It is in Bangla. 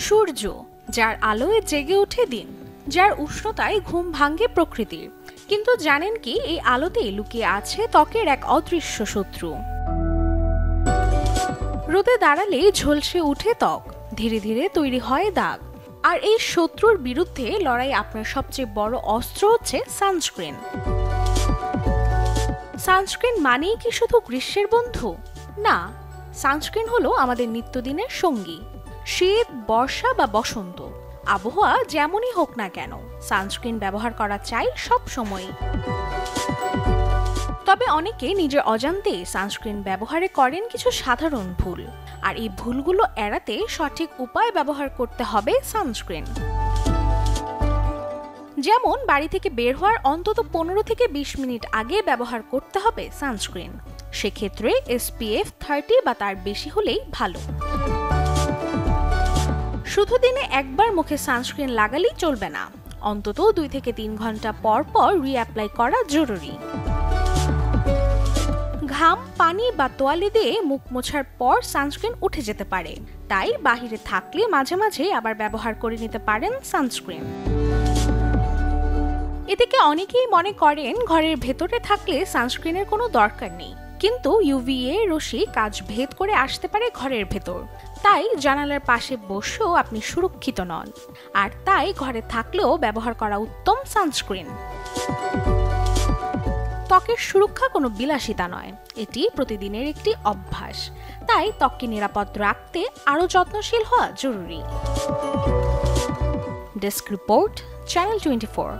সূর্য, যার আলোয় জেগে ওঠে দিন, যার উষ্ণতায় ঘুম ভাঙে প্রকৃতির। কিন্তু জানেন কি, এই আলোতেই লুকিয়ে আছে ত্বকের এক অদৃশ্য শত্রু। রোদে দাঁড়ালে ঝলসে উঠে ত্বক, ধীরে ধীরে তৈরি হয় দাগ। আর এই শত্রুর বিরুদ্ধে লড়াই আপনার সবচেয়ে বড় অস্ত্র হচ্ছে সানস্ক্রিন। সানস্ক্রিন মানেই কি শুধু গ্রীষ্মের বন্ধু? না, সানস্ক্রিন হলো আমাদের নিত্যদিনের সঙ্গী। শীত, বর্ষা বা বসন্ত, আবহাওয়া যেমনই হোক না কেন, সানস্ক্রিন ব্যবহার করা চাই সব সময়। তবে অনেকে নিজের অজান্তেই সানস্ক্রিন ব্যবহারে করেন কিছু সাধারণ ভুল, আর এই ভুলগুলো এড়াতে সঠিক উপায় ব্যবহার করতে হবে সানস্ক্রিন। যেমন বাড়ি থেকে বের হওয়ার অন্তত 15 থেকে 20 মিনিট আগে ব্যবহার করতে হবে সানস্ক্রিন। সেক্ষেত্রে SPF 30 বা তার বেশি হলেই ভালো। শুধু দিনে একবার মুখে সানস্ক্রিন লাগালেই চলবে না, অন্তত 2 থেকে 3 ঘন্টা পর পর রিঅ্যাপ্লাই করা জরুরি। ঘাম, পানি বা তোয়ালে দিয়ে মুখ মোছার পর সানস্ক্রিন উঠে যেতে পারে, তাই বাহিরে থাকলে মাঝে মাঝে আবার ব্যবহার করে নিতে পারেন সানস্ক্রিন। এদিকে অনেকেই মনে করেন ঘরের ভেতরে থাকলে সানস্ক্রিনের কোনো দরকার নেই, কিন্তু UVA রশ্মি কাঁচ ভেদ করে আসতে পারে ঘরের ভেতর। তাই জানালার পাশে বসেও আপনি সুরক্ষিত নন, আর তাই ঘরে থাকলেও ব্যবহার করা উত্তম সানস্ক্রিন। ত্বকের সুরক্ষা কোনো বিলাসিতা নয়, এটি প্রতিদিনের একটি অভ্যাস। তাই ত্বককে নিরাপদ রাখতে আরও যত্নশীল হওয়া জরুরি। Desk report, channel 24।